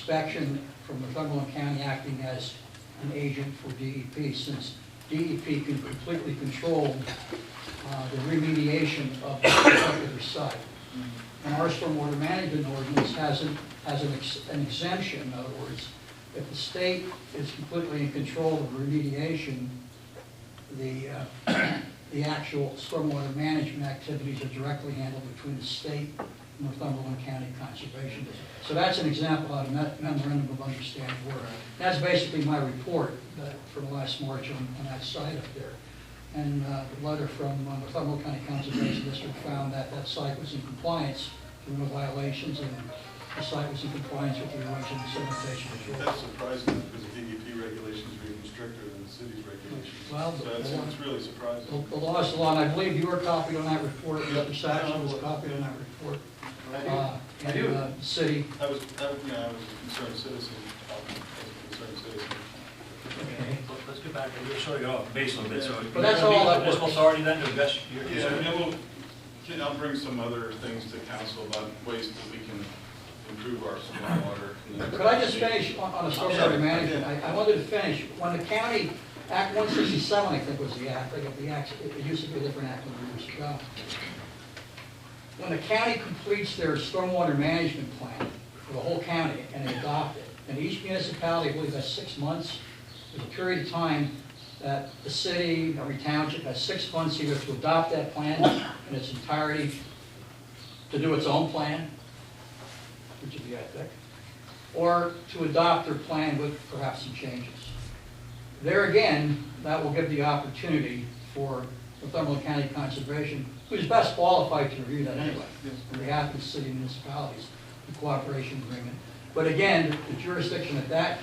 inspection from Northumberland County acting as an agent for DEP, since DEP can completely control the remediation of the particular site. And our stormwater management ordinance has an exemption. In other words, if the state is completely in control of remediation, the actual stormwater management activities are directly handled between the state and Northumberland County Conservation District. So that's an example of a memorandum of understanding where that's basically my report from last March on that site up there. And the letter from Northumberland County Conservation District found that that site was in compliance, there were no violations, and the site was in compliance with the erosion and sedimentation control. That's surprising because the DEP regulations are even stricter than the city's regulations. Well, so it's really surprising. The law is the law, and I believe you were copied on that report. Mr. Saxon was copied on that report. I do. The city. I was a concerned citizen. Okay. Let's get back, we're sort of get off base a little bit, so. But that's all that municipal was. authority then to invest your Yeah, concern? and I'll bring some other things to council about ways that we can improve our stormwater. Could I just finish on the stormwater management? I wanted to finish. When the county, Act 167, I think was the act, it used to be a different act when years ago. When the county completes their stormwater management plan for the whole county and they adopt it, and each municipality, I believe, has 6 months, there's a period of time that the city, every township has 6 months either to adopt that plan in its entirety, to do its own plan, which would be ethic, or to adopt their plan with perhaps some changes. There again, that will give the opportunity for Northumberland County Conservation, who's best qualified to review that anyway, on behalf of the city municipalities, the cooperation agreement. But again, the jurisdiction at that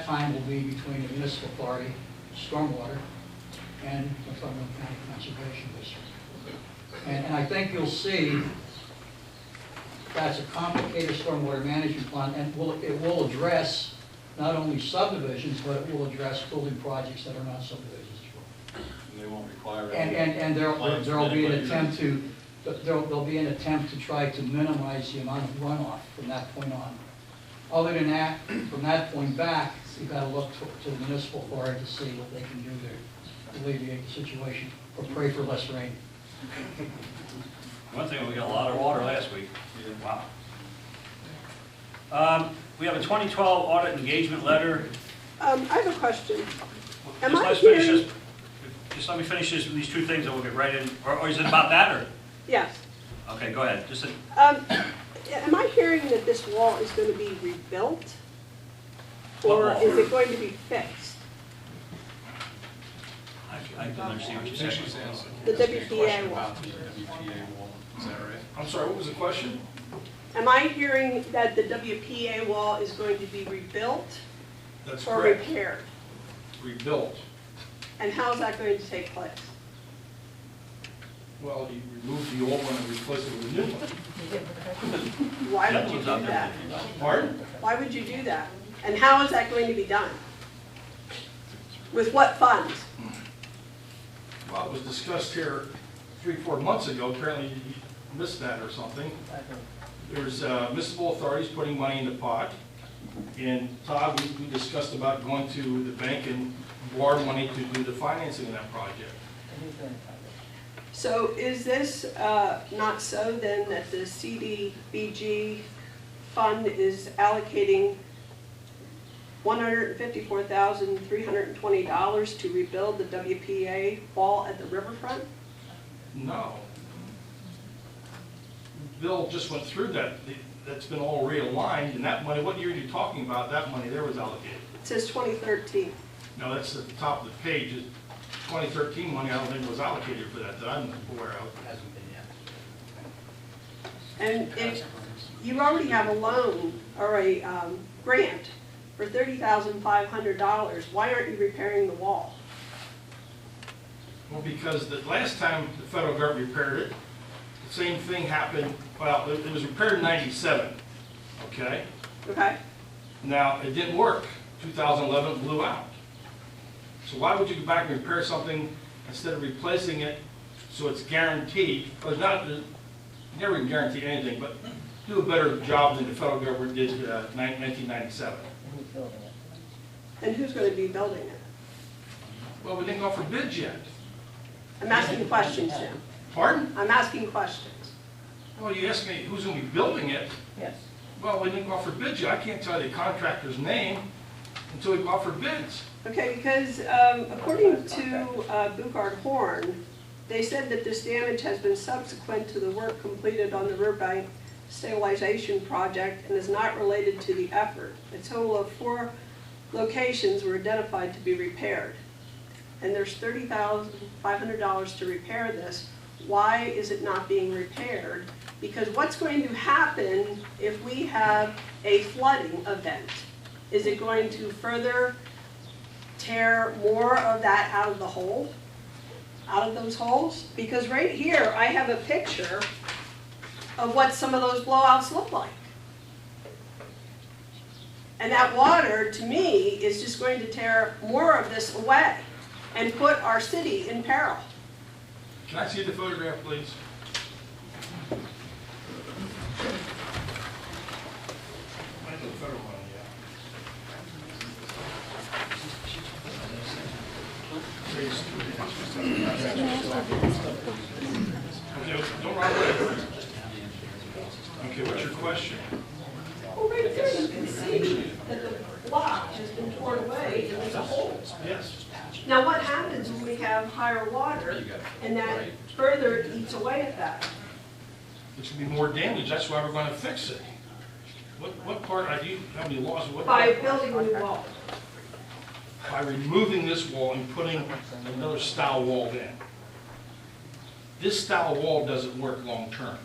time will be between the municipal authority, stormwater, and Northumberland County Conservation District. And I think you'll see that's a complicated stormwater management plan, and it will address not only subdivisions, but it will address building projects that are not subdivisions as well. And they won't require. And there'll be an attempt to try to minimize the amount of runoff from that point on. Other than that, from that point back, you've got to look to the municipal authority to see what they can do to alleviate the situation, or pray for less rain. One thing, we got a lot of water last week. Wow. We have a 2012 audit engagement letter. I have a question. Am Just I let's finish hearing? this. Just let me finish these two things and we'll get right in. Or is it about that or? Yes. Okay, go ahead. Am I hearing that this wall is going to be rebuilt? What Or wall? is it going to be fixed? I don't understand what you're saying. The WPA wall. Is that right? I'm sorry, what was the question? Am I hearing that the WPA wall is going to be rebuilt That's or correct. repaired? Rebuilt. And how is that going to take place? Well, you remove the old one and replace it with a new one. Why would you do that? Pardon? Why would you do that? And how is that going to be done? With what funds? Well, it was discussed here 3-4 months ago. Apparently you missed that or something. There's municipal authorities putting money in the pot. And Todd, we discussed about going to the bank and borrow money to do the financing of that project. So is this not so then that the CDBG fund is allocating $154,320 to rebuild the WPA wall at the riverfront? No. Bill just went through that. That's been all realigned, and that money, what year are you talking about? That money there was allocated. It says 2013. No, that's at the top of the page. 2013 money, I don't think was allocated for that I'm aware of. Hasn't been yet. And if you already have a loan or a grant for $30,500, why aren't you repairing the wall? Well, because the last time the federal government repaired it, the same thing happened. Well, it was repaired in '97, okay? Okay? Now, it didn't work. 2011 it blew out. So why would you go back and repair something instead of replacing it so it's guaranteed? Well, it's not, you never can guarantee anything, but do a better job than the federal government did in 1997. And who's gonna be building it? Well, we didn't go for bids yet. I'm asking questions, Jim. Pardon? I'm asking questions. Well, you asked me who's going to be building it. Yes. Well, we didn't go out for bids yet. I can't tell you the contractor's name until we go out for bids. Okay, because according to Bugard Horn, they said that this damage has been subsequent to the work completed on the riverbank stabilization project and is not related to the effort. A total of 4 locations were identified to be repaired. And there's $30,500 to repair this. Why is it not being repaired? Because what's going to happen if we have a flooding event? Is it going to further tear more of that out of the hole? Out of those holes? Because right here, I have a picture of what some of those blowouts look like. And that water, to me, is just going to tear more of this away and put our city in peril. Can I see the photograph, please? I know the federal one, yeah. Okay, don't run away. Okay, what's your question? Well, right there, you can see that the block has been torn away and there's a hole. Yes. Now, what happens when we have higher water and that further eats away at that? It's going to be more damage. That's why we're going to fix it. What part, how many laws? By building a new wall. By removing this wall and putting another style wall in. This style wall doesn't work long term.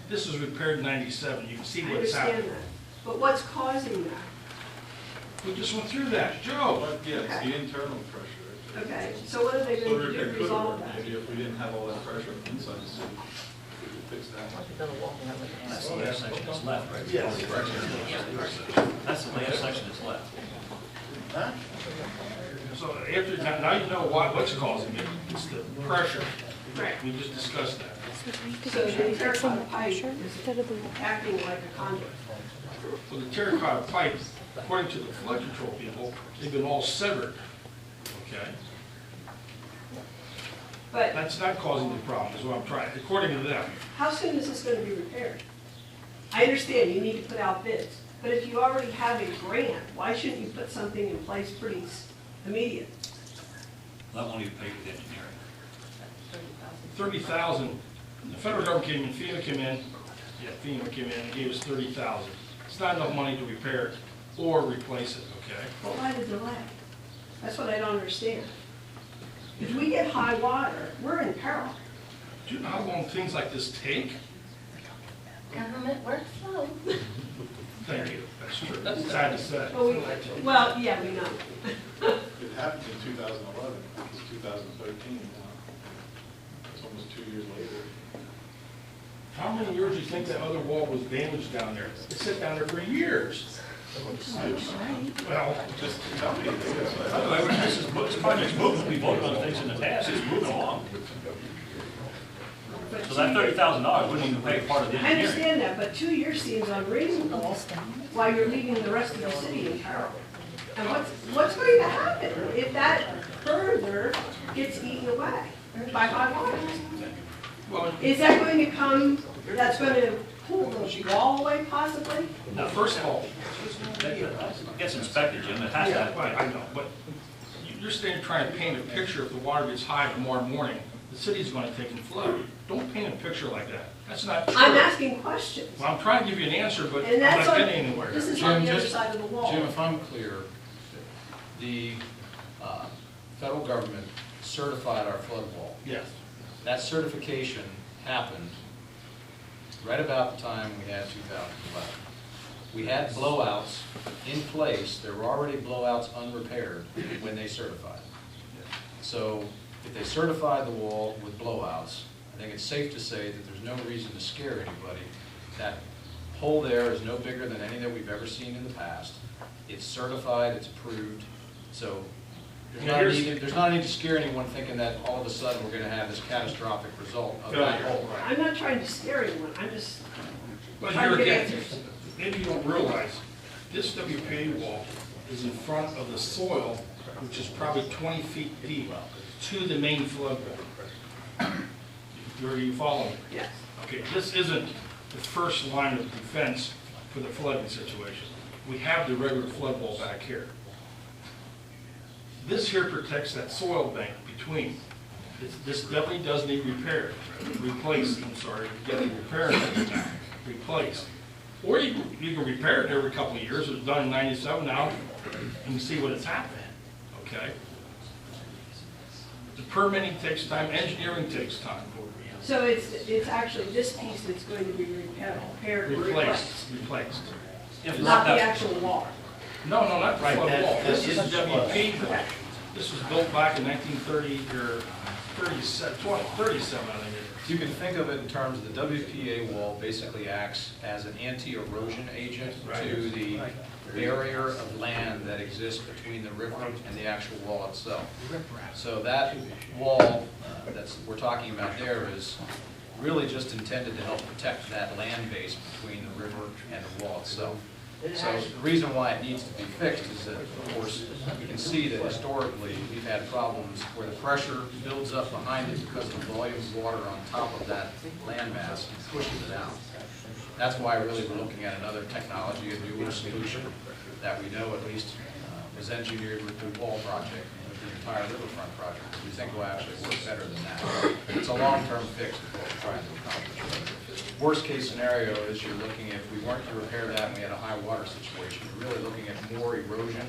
This was repaired in '97. You can see I what's happening. understand that. But what's causing that? We just went through that. Joe, But yeah, it's the internal pressure. Okay, so what are they So going to it do to could resolve have, that? maybe if we didn't have all that pressure inside the city, we could fix that. That's the last section that's left, right? Yes. That's the last section that's left. so after, now you know what's causing it. It's the pressure. Right. We just discussed that. So the terracotta pipe is acting like a conduit. Well, the terracotta pipes, according to the flood control people, they've been all severed. Okay? But That's not causing the problem, is what I'm trying, according to them. how soon is this going to be repaired? I understand you need to put out bids, but if you already have a grant, why shouldn't you put something in place pretty immediate? That won't even pay for the engineering. 30,000, the federal government came in, FEMA came in and gave us 30,000. It's not enough money to repair it or replace it, okay? Well, why the delay? That's what I don't understand. If we get high water, we're in peril. Do you know how long things like this take? Government works slow. Thank you, that's true. It's sad to say. Well, yeah, we know. It happened in 2011, it's 2013 now. It's almost 2 years later. How many years do you think that other wall was damaged down there? It sat down there for years. Well, Just tell me, I guess. By the way, this project's moving, we voted on things in the past, it's moving along. So that $30,000 wouldn't even pay part of the I engineering. understand that, but 2 years seems unreasonable while you're leaving the rest of the city in peril. And what's going to happen if that further gets eaten away by high water? well, Is that going to come, that's going to pull the wall away possibly? now, first of all, It gets inspected, Jim, it has yeah, to. I know, but you're standing trying to paint a picture if the water gets high tomorrow morning, the city's going to take and flood. Don't paint a picture like that. That's not true. I'm asking questions. Well, I'm trying to give you an answer, but I'm And that's not on, getting anywhere. this is Jim, on the other just- side of the wall. Jim, if I'm clear, the federal government certified our flood wall. Yes. That certification happened right about the time we had 2011. We had blowouts in place, there were already blowouts unrepaired when they certified. So if they certified the wall with blowouts, I think it's safe to say that there's no reason to scare anybody. That hole there is no bigger than any that we've ever seen in the past. It's certified, it's approved, so there's not a need to scare anyone thinking that all of a sudden we're going to have this catastrophic result of that hole. I'm not trying to scare anyone, I'm just But trying here to get again, answers. maybe you don't realize, this WPA wall is in front of the soil, which is probably 20 feet deep, to the main flood wall. Are you following me? Yes. Okay, this isn't the first line of defense for the flooding situation. We have the regular flood wall back here. This here protects that soil bank between. This definitely does need repaired, replaced, I'm sorry, getting repaired, replaced. Or you can repair it every couple of years. It was done in '97 now, and you see what has happened, okay? The permitting takes time, engineering takes time. So it's actually this piece that's going to be repaired, Replaced. If not the that- actual wall. No, not the Right, flood that- wall. This that is is WP. Okay. This was built back in 1930 or 37, I think it is. You can think of it in terms of the WPA wall basically acts as an anti-erosion agent to the barrier of land that exists between the river and the actual wall itself. So that wall we're talking about there is really just intended to help protect that land base between the river and the wall itself. So the reason why it needs to be fixed is that, of course, we can see that historically we've had problems where the pressure builds up behind it because of the volume of water on top of that landmass and pushes it out. That's why really we're looking at another technology, a newer solution that we know at least was engineered with the wall project and with the entire riverfront project. We think will actually work better than that. It's a long-term fix is what we're trying to accomplish. Worst case scenario is you're looking, if we weren't to repair that and we had a high water situation, you're really looking at more erosion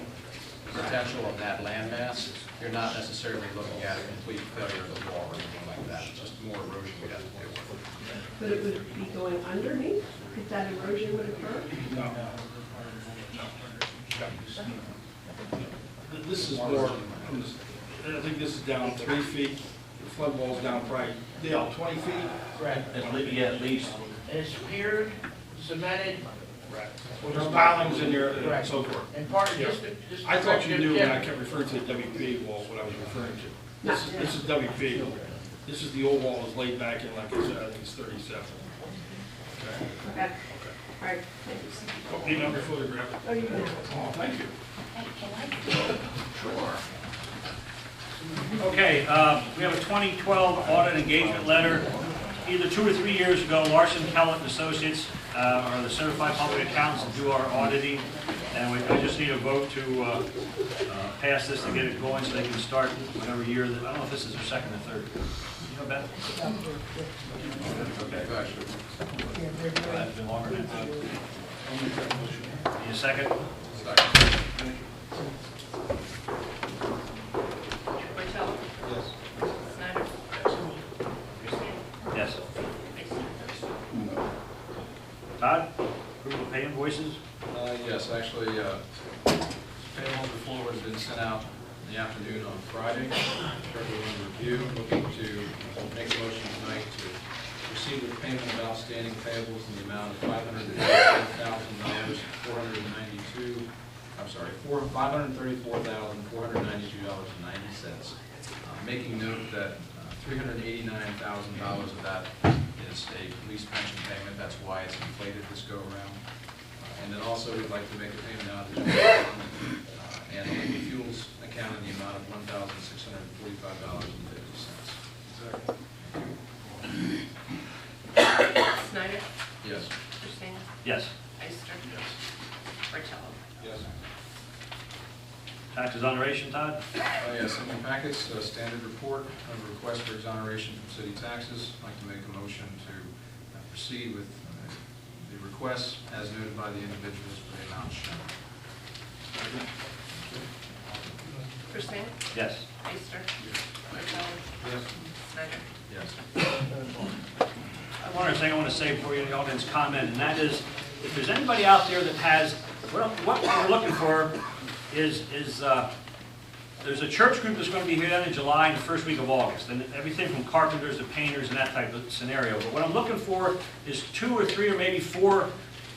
potential of that landmass. You're not necessarily looking at a complete failure of the wall or anything like that. It's just more erosion we have to deal with. But it would be going underneath if that erosion would occur? No. This is more, I think this is down 3 feet. The flood wall's down probably, Dale, 20 feet? Right, at least. And it's pier, cemented. Right. There's pilings in there and so forth. And part of Yeah. this. I thought you knew when I kept referring to the WP wall, what I was referring to. This is WP. This is the old wall that was laid back in, like I said, I think it's 37. Okay. Okay, all right, thanks. Oh, need another photograph? Oh, you can have it. Oh, thank you. Sure. Okay, we have a 2012 audit engagement letter. Either 2 or 3 years ago, Larson, Kellett and Associates are the certified public accountants that do our auditing. And I just need a vote to pass this to get it going so they can start whatever year. I don't know if this is their second or third. You know, Beth? Okay, good. That's been longer than that. Need a second? Martello? Yes. Snyder? Yes. Ister? Todd, approval of pay invoices? Yes, actually, payroll before has been sent out in the afternoon on Friday for everyone to review. Looking to make a motion tonight to proceed with payment of outstanding payables in the amount of $534,492.90. Making note that $389,000 of that is a police pension payment. That's why it's inflated this go around. And then also, we'd like to make a payment out of the general fund and the liquid fuels account in the amount of $1,645.50. Snyder? Yes. Christina? Yes. Ister? Yes. Martello? Yes. Tax exoneration, Todd? Yes, in the packets, a standard report of a request for exoneration from city taxes. I'd like to make a motion to proceed with the requests as noted by the individuals for the amount shown. Christina? Yes. Ister? Martello? Yes. Snyder? Yes. One other thing I want to say before you the audience comment, and that is, if there's anybody out there that has, well, what we're looking for is there's a church group that's going to be here in July and the first week of August, and everything from carpenters to painters and that type of scenario. But what I'm looking for is 2 or 3 or maybe 4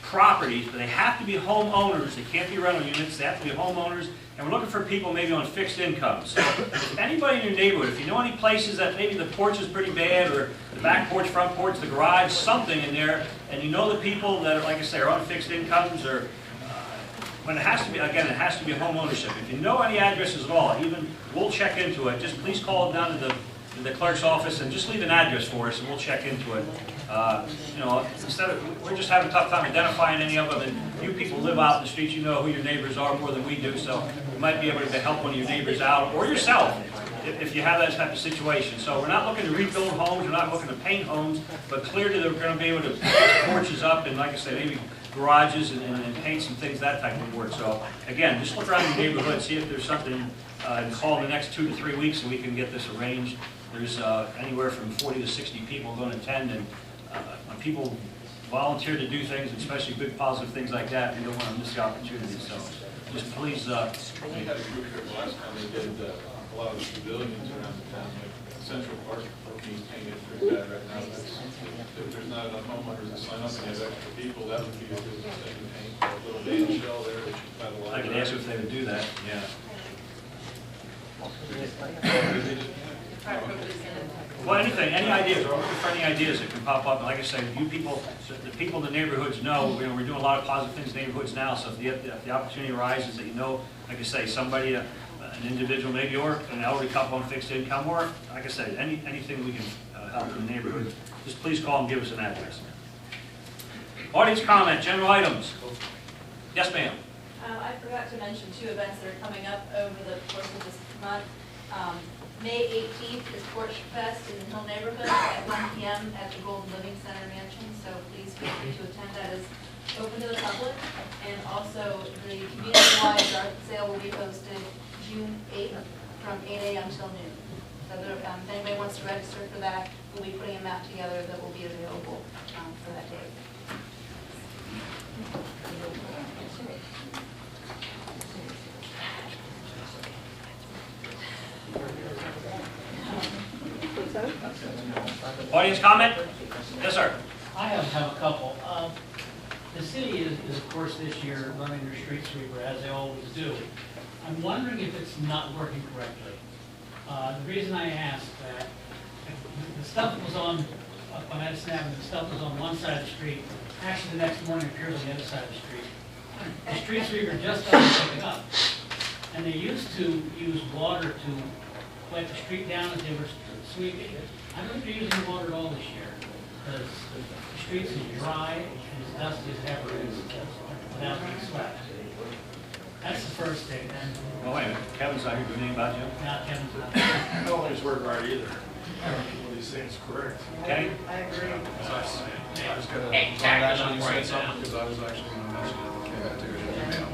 properties, but they have to be homeowners, they can't be rental units, they have to be homeowners, and we're looking for people maybe on fixed incomes. So if anybody in your neighborhood, if you know any places that maybe the porch is pretty bad, or the back porch, front porch, the garage, something in there, and you know the people that are, like I say, are on fixed incomes, or, but it has to be, again, it has to be home ownership. If you know any addresses at all, even, we'll check into it, just please call down to the clerk's office and just leave an address for us and we'll check into it. You know, instead of, we're just having a tough time identifying any of them, and you people live out in the streets, you know who your neighbors are more than we do, so you might be able to help one of your neighbors out, or yourself, if you have that type of situation. So we're not looking to rebuild homes, we're not looking to paint homes, but clearly they're going to be able to put porches up and, like I said, maybe garages and paint some things, that type of work. So again, just look around your neighborhood, see if there's something, and call in the next 2 to 3 weeks and we can get this arranged. There's anywhere from 40 to 60 people going to attend, and when people volunteer to do things, especially big positive things like that, we don't want to miss the opportunity. So just please. We had a group here the last time they did a lot of the pavilions around the town, like Central Park being painted pretty bad right now. If there's not enough homeowners to sign up and have extra people, that would be a good thing to paint a little band shell there that you had a lot. I could ask if they would do that. Yeah. Well, anything, any ideas, we're looking for any ideas that can pop up. And like I said, you people, the people in the neighborhoods know, we're doing a lot of positive things in the neighborhoods now, so if the opportunity arises that you know, like I say, somebody, an individual maybe, or an elderly couple on fixed income, or, like I said, anything we can help in the neighborhood, just please call and give us an address. Audience comment, general items. Yes, ma'am. I forgot to mention 2 events that are coming up over the course of this month. May 18th is Porch Fest in the Hill neighborhood at 1 p.m. at the Golden Living Center Mansion, so please feel free to attend. That is open to the public. And also, the community-wide garden sale will be posted June 8th from 8 a.m. till noon. So there, if anybody wants to register for that, we'll be putting a map together that will be available for that day. Audience comment? Yes, sir. I have a couple. The city is, of course, this year running their street sweeper, as they always do. I'm wondering if it's not working correctly. The reason I ask that, the stuff that was on Edison Avenue, the stuff was on one side of the street, actually the next morning appears on the other side of the street. The street sweeper just doesn't pick it up. And they used to use water to wipe the street down as they were sweeping. I don't think they're using water at all this year, because the streets is dry and as dusty as ever is without being swept. That's the first thing. And Oh, wait a minute. Kevin's not here. Do anything about you? now Kevin's not. I don't think it's working right either. What he's saying is correct. Kenny? I agree. I was gonna, actually, you said something, because I was actually gonna mention it, okay, I took it in your mail.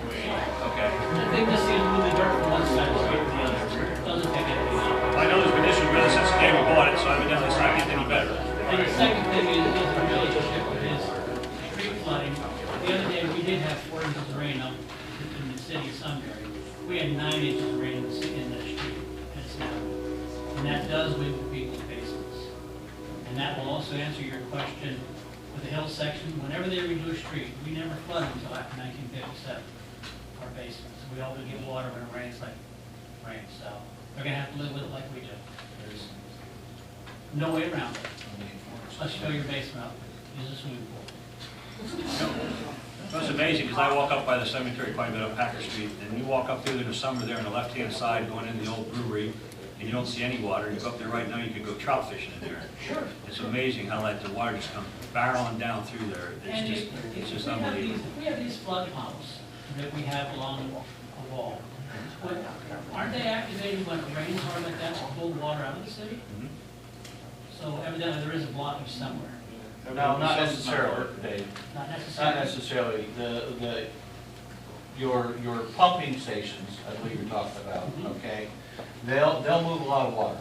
Okay. I think this is moving dirt from one side of the street to the other. Doesn't take anything out. I know there's been issues with it since the day we bought it, so evidently it's not getting any better. And the second thing is the relationship with his street flooding. The other day, we did have 4 inches of rain up in the city of Sunbury. We had 9 inches of rain in the street, and it's now. And that does lead to people's basements. And that will also answer your question with the hill section. Whenever they redo a street, we never flood until after 1957, our basements. We all get water when it rains like rain, so they're gonna have to live with it like we do. There's no way around it. Let's fill your basement up, use a swimming pool. It's amazing, because I walk up by the cemetery quite a bit up Packer Street, and you walk up through there in the summer there on the left-hand side going into the old brewery, and you don't see any water. You go up there right now, you could go trout fishing in there. Sure. It's amazing how the water just comes barreling down through there. And It's just we have unbelievable. we have these flood pumps that we have along the wall. But aren't they activated when it rains hard like that to pull water out of the city? Mhm. So evidently there is a blockage somewhere. No, not necessarily, Dave. Not Not necessarily. necessarily. Your pumping stations, I believe you're talking about, okay? They'll move a lot of water,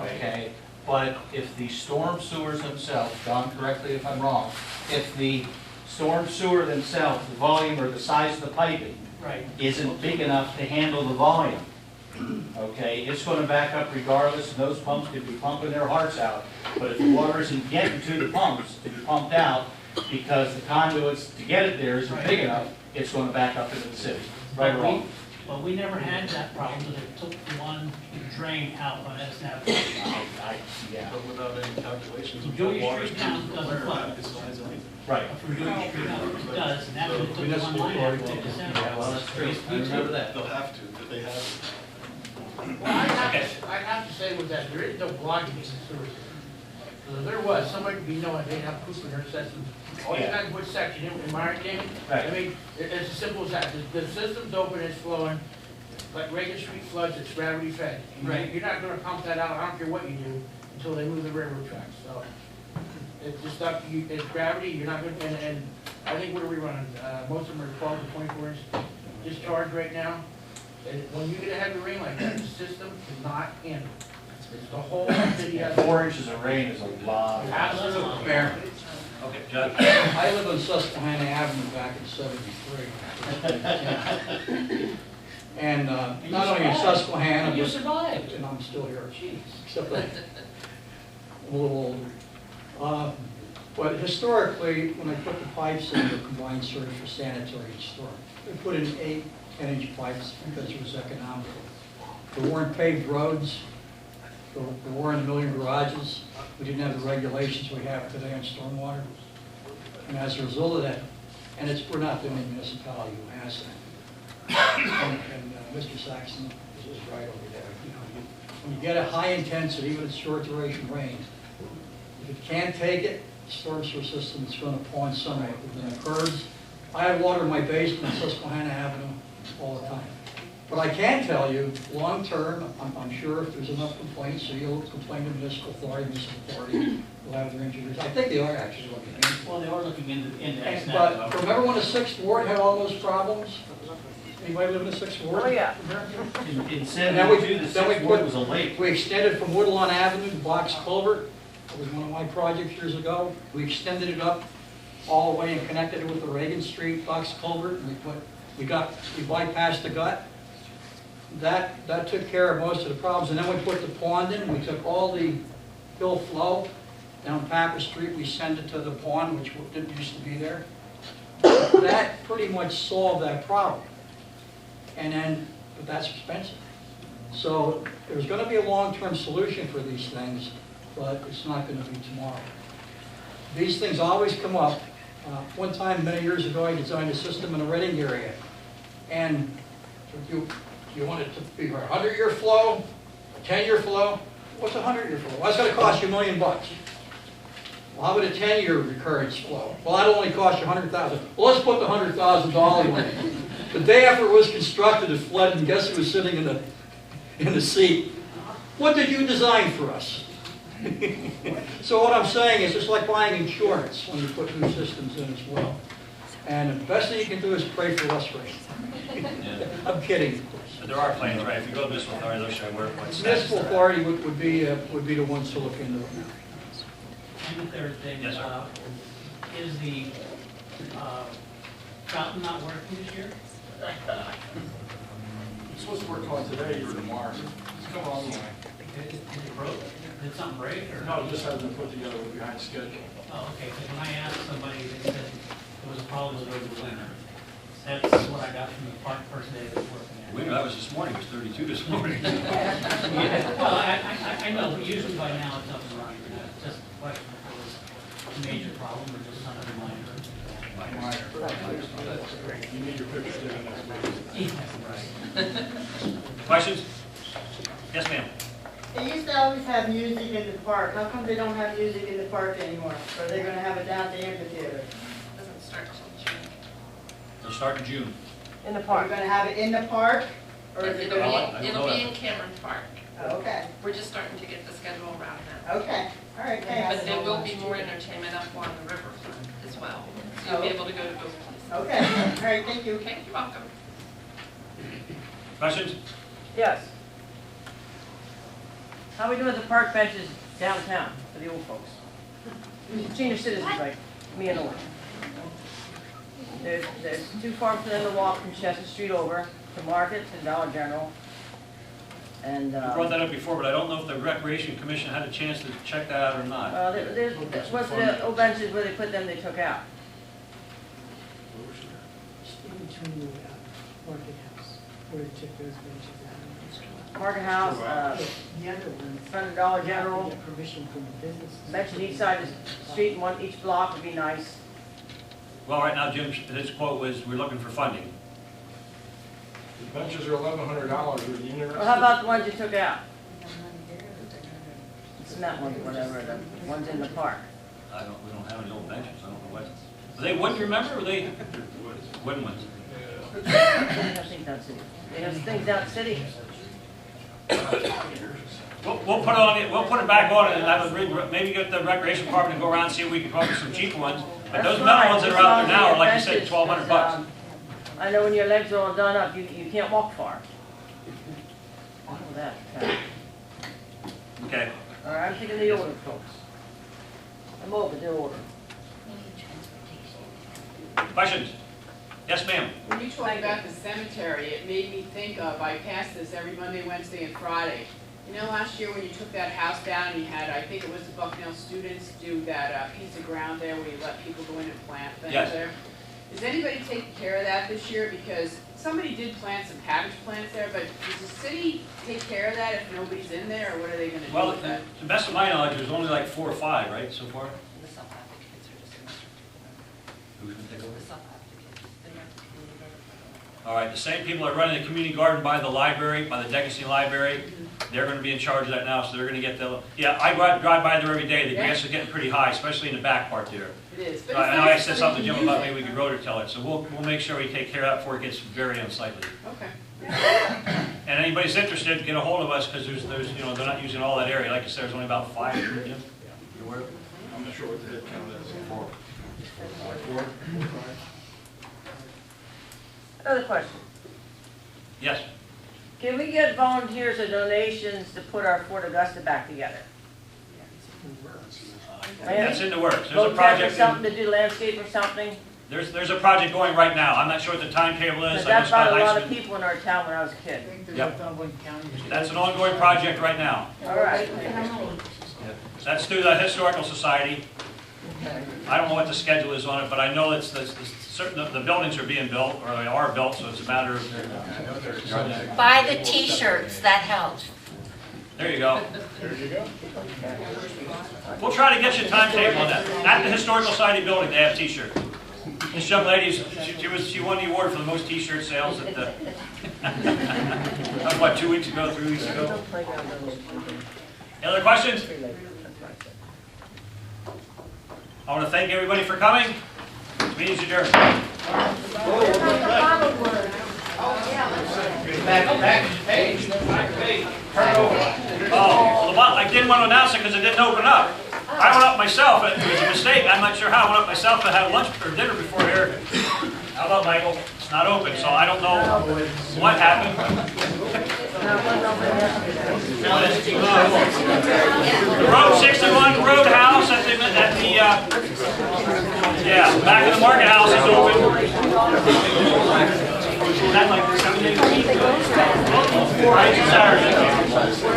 okay? But if the storm sewers themselves, John, correctly if I'm wrong, if the storm sewer themselves, the volume or the size of the piping Right. isn't big enough to handle the volume, okay, it's gonna back up regardless, and those pumps could be pumping their hearts out. But if the water isn't getting to the pumps to be pumped out, because the conduits, to get it there isn't big enough, it's gonna back up into the city. Right or wrong? Well, we never had that problem, because they took one drain out on SNAP. Yeah, But without any calculations of Dewey what water Street down doesn't flood. right. From Dewey Street down, it does, and after they took one line out, they just sent it. Yeah, well, that's true. I remember that. They'll have to, but they have Well, I'd have to say with that, there is no blockage in the sewer system. So if there was, somebody could be knowing they have poop in their system. All you got to put section in my opinion. Right. I mean, it's as simple as that. The system's open, it's flowing, like Reagan Street floods, it's gravity fed. Right. You're not gonna pump that out, I don't care what you do, until they move the railroad tracks, so. It's just up, it's gravity, you're not gonna, and I think what are we running, most of them are 12 to 24 inch discharge right now. And when you get a heavy rain like that, the system cannot handle it. It's the whole city has. 4 inches of rain is a lot. Absolutely. Mayor. Okay, Judge? I lived on Susquehanna Avenue back in '73. And not only in Susquehanna, You but, survived. and I'm still here, except I'm a little older. But historically, when I put the pipes in the combined surge for sanitary and storm, we put in 8 10-inch pipes because it was economical. There weren't paved roads, there weren't a million garages, we didn't have the regulations we have today on stormwater. And as a result of that, and we're not the only municipality who has that. And Mr. Saxon is right over there. You know, when you get a high intensity, even a short duration rain, if it can't take it, the storm sewer system is going to pawn sunlight within the curbs. I have water in my basement on Susquehanna Avenue all the time. But I can tell you, long-term, I'm sure if there's enough complaints, so you'll complain to municipal authority will have their engineers. I think they are actually looking into it. Well, they are looking into that. But remember when the 6th Ward had all those problems? Anybody live in the 6th Ward? Oh, yeah. In And then 72, the then we 6th ward put- was a lake. We extended from Woodlawn Avenue to Box Culvert. It was one of my projects years ago. We extended it up all the way and connected it with the Reagan Street Box Culvert. And we bypassed the gut. That took care of most of the problems. And then we put the pond in. We took all the hill flow down Packer Street. We sent it to the pond, which didn't used to be there. That pretty much solved that problem. But that's expensive. So there's going to be a long-term solution for these things, but it's not going to be tomorrow. These things always come up. One time, many years ago, I designed a system in a Reading area. And you want it to be a 100-year flow, a 10-year flow? What's a 100-year flow? Well, that's going to cost you $1 million. Well, how about a 10-year recurrence flow? Well, that'll only cost you $100,000. Well, let's put the $100,000 in. The day after it was constructed, it flooded, and guess who was sitting in the seat? What did you design for us? So what I'm saying is, it's like buying insurance when you put new systems in as well. And the best thing you can do is pray for less rain. I'm kidding. But there are plans, right? If you go to municipal authority, they'll show where, what steps. Municipal authority would be the ones to look into it now. And the third thing, Yes, sir. is the fountain not working this year? It's supposed to work on today or tomorrow. It's coming online. Is it broke? Did something break, or? No, it just hasn't been put together, we're behind schedule. Oh, okay, because when I asked somebody, they said there was a problem with over the winter. That's what I got from the park person that was working at. We know that was this morning, it was 32 this morning. Well, I know, but usually by now it's up and running. Just a question if it was a major problem or just something minor. You need your picture taken next week. Questions? Yes, ma'am. They used to always have music in the park. How come they don't have music in the park anymore? Or are they gonna have it down at the amphitheater? Doesn't start till June. It'll start in June. In the Are park. you gonna have it in the park? Or is it It'll gonna? be, it'll be in Cameron Park. Oh, okay, We're just starting to get the schedule around that. okay, all right, But thanks. there will be more entertainment up on the riverfront as well. So you'll be able to go to both places. Okay, all right, thank you. Okay, you're welcome. Questions? Yes. How are we doing with the park benches downtown for the old folks? Senior citizens like me and Owen. There's too far for them to walk from Chestnut Street over to Market and Dollar General. And, You brought that up before, but I don't know if the Recreation Commission had a chance to check that out or not. well, there's, what's the old benches where they put them, they took out. In between the market house, where they took those benches out. Market House, The other ones. front of Dollar you have to General, get permission from the business. benches each side of the street, one each block would be nice. Well, right now, Jim, his quote was, we're looking for funding. The benches are $1,100, are you interested? Well, how about the ones you took out? The cement ones, whatever, the ones in the park. We don't have any old benches, I don't know what. Are they wooden, remember, or are they wooden ones? They have things down city. They have things down city. We'll put it on, we'll put it back on it, and I would maybe get the Recreation Department to go around and see if we can come up with some cheaper ones. But those metal ones that are out there now are, like you said, $1,200. I know when your legs are all done up, you can't walk far. I know that. Okay. All right, I'm taking the order, folks. I'm over the order. Questions? Yes, ma'am. When you talk about the cemetery, it made me think of, I pass this every Monday, Wednesday, and Friday. You know, last year when you took that house down, you had, I think it was the Bucknell students do that piece of ground there where you let people go in and plant things Yes. there. Is anybody taking care of that this year? Because somebody did plant some cabbage plants there, but does the city take care of that if nobody's in there, or what are they gonna do Well, with that? to the best of my knowledge, there's only like 4 or 5, right, so far? The self-applicants are just in Who's gonna take over? the self-applicants. They're not the community garden. All right, the same people that run the community garden by the library, by the Degusty Library, they're gonna be in charge of that now, so they're gonna get the, yeah, I drive by there every day, the grass is getting pretty high, especially in the back part there. It is, but So I it's know nice I said if something to somebody Jim about can maybe use we could rototell it, so we'll make sure we take care of that before it gets very unsightly. it. Okay. And anybody's interested, get a hold of us, because there's, you know, they're not using all that area, like I said, there's only about 5, Jim? You aware of it? I'm not sure what the head count is. 4. Another question. Yes, Can we get volunteers or donations to put our Fort Augusta back together? that's in the works, there's a Vote for project, something to do landscape or something? there's a project going right now, I'm not sure what the timetable is. Because I that just brought got a lot of Heisman. people in our town when I was a kid. Yep. That's an ongoing project right now. All right. That's through the Historical Society. I don't know what the schedule is on it, but I know it's certain, the buildings are being built, or they are built, so it's a matter of. Buy the t-shirts, that helps. There you go. We'll try to get you a timetable on that. At the Historical Society building, they have t-shirts. This young lady, she won the award for the most t-shirt sales at the, that was what, 2 weeks ago, 3 weeks ago? Any other questions? I want to thank everybody for coming. This meeting's adjourned. Oh, well, I didn't want to announce it because it didn't open up. I went up myself. It was a mistake. I'm not sure how. I went up myself and had lunch or dinner before here. How about Michael? It's not open, so I don't know what happened. The Road 61 Roadhouse at the yeah, back of the market house is open. Is that like 7 days a week? Friday and Saturday.